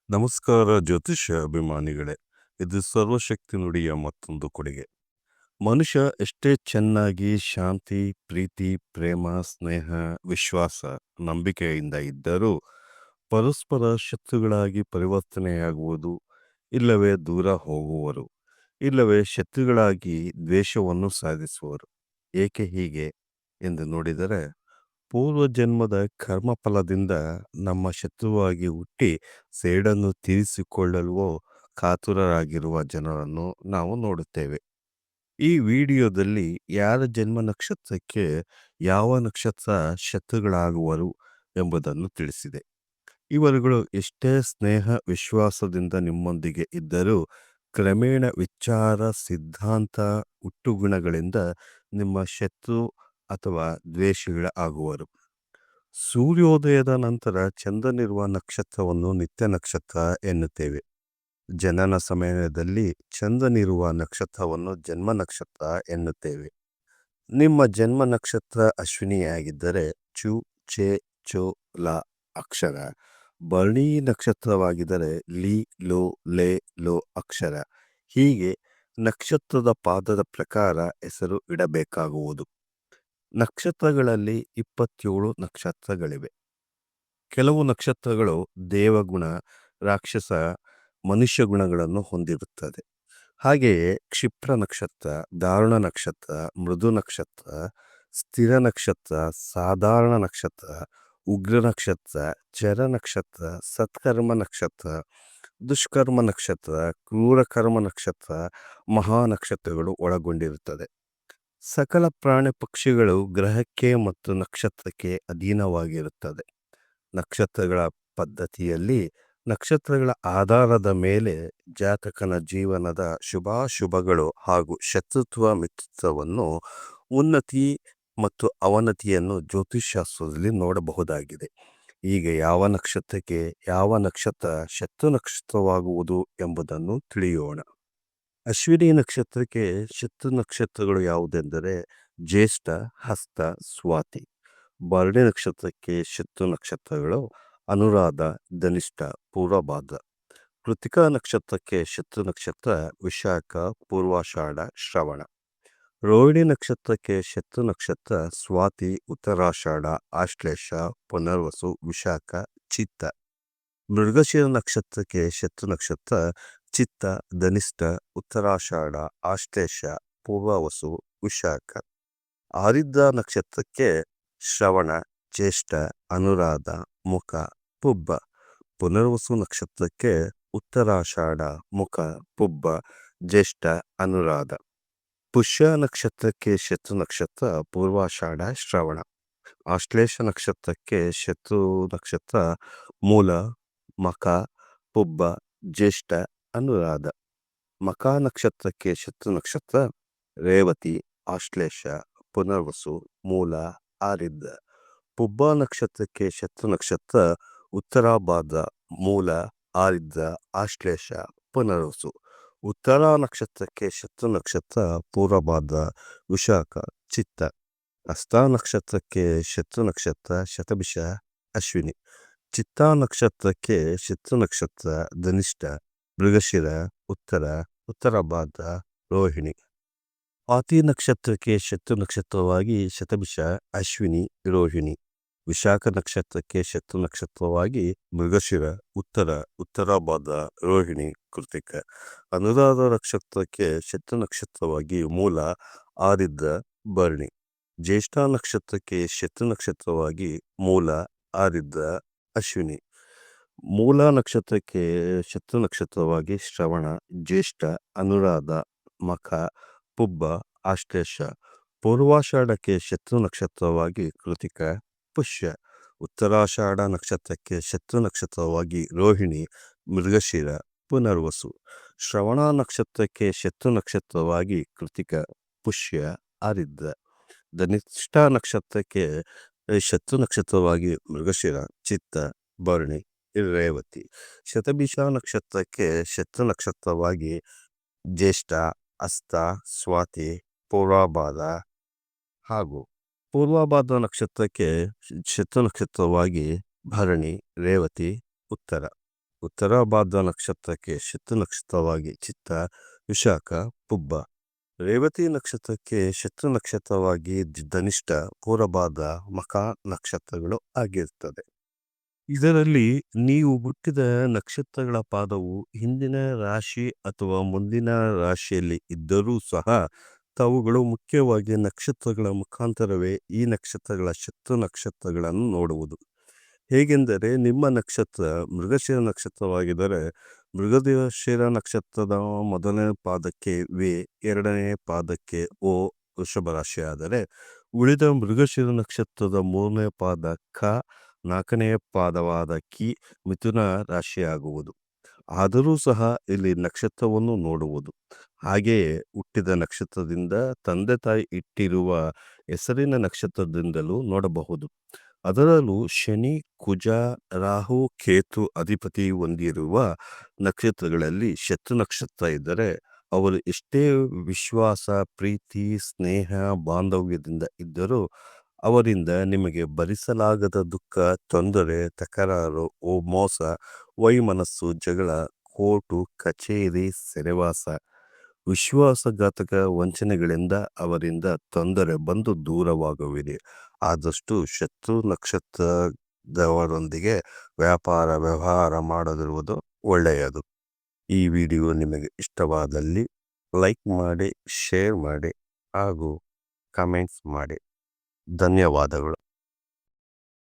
ನಮಸ್ಕಾರ ಜ್ಯೋತಿಷ್ಯ ಅಭಿಮಾನಿಗಳೇ. ಇದು ಸರ್ವಶಕ್ತಿ ನುಡಿಯ ಮತ್ತೊಂದು ಕೊಡುಗೆ. ಮನುಷ್ಯ ಎಷ್ಟೇ ಚೆನ್ನಾಗಿ ಶಾಂತಿ, ಪ್ರೀತಿ, ಪ್ರೇಮ, ಸ್ನೇಹ, ವಿಶ್ವಾಸ, ನಂಬಿಕೆಯಿಂದ ಇದ್ದರೂ ಪರಸ್ಪರ ಶತ್ರುಗಳಾಗಿ ಪರಿವರ್ತನೆಯಾಗುವುದು, ಇಲ್ಲವೇ ದೂರ ಹೋಗುವರು, ಇಲ್ಲವೇ ಶತ್ರುಗಳಾಗಿ ದ್ವೇಷವನ್ನು ಸಾಧಿಸುವರು. ಏಕೆ ಹೀಗೆ ಎಂದು ನೋಡಿದರೆ, ಪೂರ್ವಜನ್ಮದ ಕರ್ಮಫಲದಿಂದ ನಮ್ಮ ಶತ್ರುವಾಗಿ ಹುಟ್ಟಿ ಸೇಡನ್ನು ತೀರಿಸಿಕೊಳ್ಳಲು ಕಾತುರರಾಗಿರುವ ಜನರನ್ನು ನಾವು ನೋಡುತ್ತೇವೆ. ಈ ವಿಡಿಯೋದಲ್ಲಿ ಯಾರ ಜನ್ಮ ನಕ್ಷತ್ರಕ್ಕೆ ಯಾವ ನಕ್ಷತ್ರ ಶತ್ರುಗಳಾಗುವರು ಎಂಬುದನ್ನು ತಿಳಿಸಿದೆ. ಇವರುಗಳು ಎಷ್ಟೇ ಸ್ನೇಹ ವಿಶ್ವಾಸದಿಂದ ನಿಮ್ಮೊಂದಿಗೆ ಇದ್ದರೂ ಕ್ರಮೇಣ ವಿಚಾರ, ಸಿದ್ಧಾಂತ, ಹುಟ್ಟುಗುಣಗಳಿಂದ ನಿಮ್ಮ ಶತ್ರು ಅಥವಾ ದ್ವೇಷಿಗಳ ಆಗುವರು. ಸೂರ್ಯೋದಯದ ನಂತರ ಚಂದ್ರನಿರುವ ನಕ್ಷತ್ರವನ್ನು ನಿತ್ಯ ನಕ್ಷತ್ರ ಎನ್ನುತ್ತೇವೆ. ಜನನ ಸಮಯದಲ್ಲಿ ಚಂದ್ರನಿರುವ ನಕ್ಷತ್ರವನ್ನು ಜನ್ಮ ನಕ್ಷತ್ರ ಎನ್ನುತ್ತೇವೆ. ನಿಮ್ಮ ಜನ್ಮ ನಕ್ಷತ್ರ ಅಶ್ವಿನಿಯಾಗಿದ್ದರೆ ಚು, ಚೆ, ಚೋ, ಲ ಅಕ್ಷರ, ಭರಣಿ ನಕ್ಷತ್ರವಾಗಿದ್ದರೆ ಲಿ, ಲೋ, ಲೇ, ಲೋ ಅಕ್ಷರ. ಹೀಗೆ ನಕ್ಷತ್ರದ ಪಾದದ ಪ್ರಕಾರ ಹೆಸರು ಇಡಬೇಕಾಗುವುದು. ನಕ್ಷತ್ರಗಳಲ್ಲಿ 27 ನಕ್ಷತ್ರಗಳಿವೆ. ಕೆಲವು ನಕ್ಷತ್ರಗಳು ದೇವಗುಣ, ರಾಕ್ಷಸ, ಮನುಷ್ಯ ಗುಣಗಳನ್ನು ಹೊಂದಿರುತ್ತದೆ. ಹಾಗೆಯೇ ಕ್ಷಿಪ್ರ ನಕ್ಷತ್ರ, ದಾರುಣ ನಕ್ಷತ್ರ, ಮೃದು ನಕ್ಷತ್ರ, ಸ್ಥಿರ ನಕ್ಷತ್ರ, ಸಾಧಾರಣ ನಕ್ಷತ್ರ, ಉಗ್ರ ನಕ್ಷತ್ರ, ಚರ ನಕ್ಷತ್ರ, ಸತ್ಕರ್ಮ ನಕ್ಷತ್ರ, ದುಷ್ಕರ್ಮ ನಕ್ಷತ್ರ, ಕ್ರೂರಕರ್ಮ ನಕ್ಷತ್ರ, ಮಹಾ ನಕ್ಷತ್ರಗಳು ಒಳಗೊಂಡಿರುತ್ತದೆ. ಸಕಲ ಪ್ರಾಣಿ ಪಕ್ಷಿಗಳು ಗ್ರಹಕ್ಕೆ ಮತ್ತು ನಕ್ಷತ್ರಕ್ಕೆ ಅಧೀನವಾಗಿರುತ್ತದೆ. ನಕ್ಷತ್ರಗಳ ಪದ್ಧತಿಯಲ್ಲಿ ನಕ್ಷತ್ರಗಳ ಆಧಾರದ ಮೇಲೆ ಜಾತಕನ ಜೀವನದ ಶುಭಾಶುಭಗಳು ಹಾಗೂ ಶತ್ರುತ್ವ ಮಿತ್ರತ್ವವನ್ನು, ಉನ್ನತಿ ಮತ್ತು ಅವನತಿಯನ್ನು ಜ್ಯೋತಿಷಾಸ್ತ್ರದಲ್ಲಿ ನೋಡಬಹುದಾಗಿದೆ. ಈಗ ಯಾವ ನಕ್ಷತ್ರಕ್ಕೆ ಯಾವ ನಕ್ಷತ್ರ ಶತ್ರು ನಕ್ಷತ್ರವಾಗುವುದು ಎಂಬುದನ್ನು ತಿಳಿಯೋಣ. ಅಶ್ವಿನಿ ನಕ್ಷತ್ರಕ್ಕೆ ಶತ್ರು ನಕ್ಷತ್ರಗಳು ಯಾವುದೆಂದರೆ ಜ್ಯೇಷ್ಠ, ಹಸ್ತ, ಸ್ವಾತಿ. ಭರಣಿ ನಕ್ಷತ್ರಕ್ಕೆ ಶತ್ರು ನಕ್ಷತ್ರಗಳು ಅನುರಾಧ, ಧನಿಷ್ಠ, ಪೂರ್ವಭಾದ್ರ. ಕೃತಿಕಾ ನಕ್ಷತ್ರಕ್ಕೆ ಶತ್ರು ನಕ್ಷತ್ರ ವಿಶಾಖ, ಪೂರ್ವಾಷಾಢ, ಶ್ರವಣ. ರೋಹಿಣಿ ನಕ್ಷತ್ರಕ್ಕೆ ಶತ್ರು ನಕ್ಷತ್ರ ಸ್ವಾತಿ, ಉತ್ತರಾಷಾಢ, ಆಶ್ಲೇಷ, ಪುನರ್ವಸು, ವಿಶಾಖ, ಚಿತ್ತ. ಮೃಗಶಿರ ನಕ್ಷತ್ರಕ್ಕೆ ಶತ್ರು ನಕ್ಷತ್ರ ಚಿತ್ತ, ಧನಿಷ್ಠ, ಉತ್ತರಾಷಾಢ, ಆಶ್ಲೇಷ, ಪೂರ್ವವಸು, ವಿಶಾಖ. ಆರಿದ್ರ ನಕ್ಷತ್ರಕ್ಕೆ ಶ್ರವಣ, ಜ್ಯೇಷ್ಠ, ಅನುರಾಧ, ಮುಖ, ಪುಬ್ಬ. ಪುನರ್ವಸು ನಕ್ಷತ್ರಕ್ಕೆ ಉತ್ತರಾಷಾಢ, ಮುಖ, ಪುಬ್ಬ, ಜ್ಯೇಷ್ಠ, ಅನುರಾಧ. ಪುಷ್ಯ ನಕ್ಷತ್ರಕ್ಕೆ ಶತ್ರು ನಕ್ಷತ್ರ ಪೂರ್ವಾಷಾಢ, ಶ್ರವಣ. ಆಶ್ಲೇಷ ನಕ್ಷತ್ರಕ್ಕೆ ಶತ್ರು ನಕ್ಷತ್ರ ಮೂಲ, ಮಖ, ಪುಬ್ಬ, ಜ್ಯೇಷ್ಠ, ಅನುರಾಧ. ಮಖ ನಕ್ಷತ್ರಕ್ಕೆ ಶತ್ರು ನಕ್ಷತ್ರ ರೇವತಿ, ಆಶ್ಲೇಷ, ಪುನರ್ವಸು, ಮೂಲ, ಆರಿದ್ರ. ಪುಬ್ಬ ನಕ್ಷತ್ರಕ್ಕೆ ಶತ್ರು ನಕ್ಷತ್ರ ಉತ್ತರಾಭಾದ್ರ, ಮೂಲ, ಆರಿದ್ರ, ಆಶ್ಲೇಷ, ಪುನರ್ವಸು. ಉತ್ತರ ನಕ್ಷತ್ರಕ್ಕೆ ಶತ್ರು ನಕ್ಷತ್ರ ಪೂರ್ವಭಾದ್ರ, ವಿಶಾಖ, ಚಿತ್ತ. ಹಸ್ತ ನಕ್ಷತ್ರಕ್ಕೆ ಶತ್ರು ನಕ್ಷತ್ರ ಶತಭಿಷ, ಅಶ್ವಿನಿ. ಚಿತ್ತಾ ನಕ್ಷತ್ರಕ್ಕೆ ಶತ್ರು ನಕ್ಷತ್ರ ಧನಿಷ್ಠ, ಮೃಗಶಿರ, ಉತ್ತರ, ಉತ್ತರಭಾದ್ರ, ರೋಹಿಣಿ. ಸ್ವಾತಿ ನಕ್ಷತ್ರಕ್ಕೆ ಶತ್ರು ನಕ್ಷತ್ರವಾಗಿ ಶತಭಿಷ, ಅಶ್ವಿನಿ, ರೋಹಿಣಿ. ವಿಶಾಖ ನಕ್ಷತ್ರಕ್ಕೆ ಶತ್ರು ನಕ್ಷತ್ರವಾಗಿ ಮೃಗಶಿರ, ಉತ್ತರ, ಉತ್ತರಾಭಾದ್ರ, ರೋಹಿಣಿ, ಕೃತಿಕ. ಅನುರಾಧ ನಕ್ಷತ್ರಕ್ಕೆ ಶತ್ರು ನಕ್ಷತ್ರವಾಗಿ ಮೂಲ, ಆರಿದ್ರ, ಭರಣಿ. ಜ್ಯೇಷ್ಠ ನಕ್ಷತ್ರಕ್ಕೆ ಶತ್ರು ನಕ್ಷತ್ರವಾಗಿ ಮೂಲ, ಆರಿದ್ರ, ಅಶ್ವಿನಿ. ಮೂಲ ನಕ್ಷತ್ರಕ್ಕೆ ಶತ್ರು ನಕ್ಷತ್ರವಾಗಿ ಶ್ರವಣ, ಜ್ಯೇಷ್ಠ, ಅನುರಾಧ, ಮಖ, ಪುಬ್ಬ, ಆಶ್ಲೇಷ. ಪೂರ್ವಾಷಾಢಕ್ಕೆ ಶತ್ರು ನಕ್ಷತ್ರವಾಗಿ ಕೃತಿಕ, ಪುಷ್ಯ. ಉತ್ತರಾಷಾಢ ನಕ್ಷತ್ರಕ್ಕೆ ಶತ್ರು ನಕ್ಷತ್ರವಾಗಿ ರೋಹಿಣಿ, ಮೃಗಶಿರ, ಪುನರ್ವಸು. ಶ್ರವಣ ನಕ್ಷತ್ರಕ್ಕೆ ಶತ್ರು ನಕ್ಷತ್ರವಾಗಿ ಕೃತಿಕ, ಪುಷ್ಯ, ಆರಿದ್ರ. ಧನಿಷ್ಠ ನಕ್ಷತ್ರಕ್ಕೆ ಶತ್ರು ನಕ್ಷತ್ರವಾಗಿ ಮೃಗಶಿರ, ಚಿತ್ತ, ಭರಣಿ, ರೇವತಿ. ಶತಭಿಷ ನಕ್ಷತ್ರಕ್ಕೆ ಶತ್ರು ನಕ್ಷತ್ರವಾಗಿ ಜ್ಯೇಷ್ಠ, ಹಸ್ತ, ಸ್ವಾತಿ, ಪೂರ್ವಭಾದ್ರ ಹಾಗೂ ಪೂರ್ವಭಾದ್ರ ನಕ್ಷತ್ರಕ್ಕೆ ಶತ್ರು ನಕ್ಷತ್ರವಾಗಿ ಭರಣಿ, ರೇವತಿ, ಉತ್ತರ. ಉತ್ತರಾಭಾದ್ರ ನಕ್ಷತ್ರಕ್ಕೆ ಶತ್ರು ನಕ್ಷತ್ರವಾಗಿ ಚಿತ್ತ, ವಿಶಾಖ, ಪುಬ್ಬ. ರೇವತಿ ನಕ್ಷತ್ರಕ್ಕೆ ಶತ್ರು ನಕ್ಷತ್ರವಾಗಿ ಧನಿಷ್ಠ, ಪೂರ್ವಭಾದ್ರ, ಮಖ ನಕ್ಷತ್ರಗಳು ಆಗಿರ್ತದೆ. ಇದರಲ್ಲಿ ನೀವು ಹುಟ್ಟಿದ ನಕ್ಷತ್ರಗಳ ಪಾದವು ಹಿಂದಿನ ರಾಶಿ ಅಥವಾ ಮುಂದಿನ ರಾಶಿಯಲ್ಲಿ ಇದ್ದರೂ ಸಹ ತಾವುಗಳು ಮುಖ್ಯವಾಗಿ ನಕ್ಷತ್ರಗಳ ಮುಖಾಂತರವೇ ಈ ನಕ್ಷತ್ರಗಳ ಶತ್ರು ನಕ್ಷತ್ರಗಳನ್ನು ನೋಡುವುದು. ಹೇಗೆಂದರೆ ನಿಮ್ಮ ನಕ್ಷತ್ರ ಮೃಗಶಿರ ನಕ್ಷತ್ರವಾಗಿದ್ದರೆ ಮೃಗಶಿರ ನಕ್ಷತ್ರದ ಮೊದಲನೇ ಪಾದಕ್ಕೆ ವೆ, ಎರಡನೇ ಪಾದಕ್ಕೆ ಓ ವೃಷಭ ರಾಶಿ ಆದರೆ ಉಳಿದ ಮೃಗಶಿರ ನಕ್ಷತ್ರದ ಮೂರನೇ ಪಾದ ಖ, ನಾಲ್ಕನೆಯ ಪಾದವಾದ ಕಿ ಮಿಥುನ ರಾಶಿಯಾಗುವುದು. ಆದರೂ ಸಹ ಇಲ್ಲಿ ನಕ್ಷತ್ರವನ್ನು ನೋಡುವುದು. ಹಾಗೆಯೇ ಹುಟ್ಟಿದ ನಕ್ಷತ್ರದಿಂದ ತಂದೆ ತಾಯಿ ಇಟ್ಟಿರುವ ಹೆಸರಿನ ನಕ್ಷತ್ರದಿಂದಲೂ ನೋಡಬಹುದು. ಅದರಲ್ಲೂ ಶನಿ, ಕುಜ, ರಾಹು, ಕೇತು ಅಧಿಪತಿ ಹೊಂದಿರುವ ನಕ್ಷತ್ರಗಳಲ್ಲಿ ಶತ್ರು ನಕ್ಷತ್ರ ಇದ್ದರೆ ಅವರು ಎಷ್ಟೇ ವಿಶ್ವಾಸ, ಪ್ರೀತಿ, ಸ್ನೇಹ, ಬಾಂಧವ್ಯದಿಂದ ಇದ್ದರೂ ಅವರಿಂದ ನಿಮಗೆ ಭರಿಸಲಾಗದ ದುಃಖ, ತೊಂದರೆ, ತಕರಾರು, ಮೋಸ, ವೈಮನಸ್ಸು, ಜಗಳ, ಕೋರ್ಟು, ಕಚೇರಿ, ಸೆರೆವಾಸ, ವಿಶ್ವಾಸಘಾತಕ ವಂಚನೆಗಳಿಂದ ಅವರಿಂದ ತೊಂದರೆ ಬಂದು ದೂರವಾಗುವಿರಿ. ಆದಷ್ಟು ಶತ್ರು ನಕ್ಷತ್ರದವರೊಂದಿಗೆ ವ್ಯವಹಾರ ಮಾಡದಿರುವುದು ಒಳ್ಳೆಯದು. ಈ ವಿಡಿಯೋ ನಿಮಗೆ ಇಷ್ಟವಾದಲ್ಲಿ ಲೈಕ್ ಮಾಡಿ, ಶೇರ್ ಮಾಡಿ ಹಾಗೂ ಕಮೆಂಟ್ಸ್ ಮಾಡಿ. ಧನ್ಯವಾದಗಳು.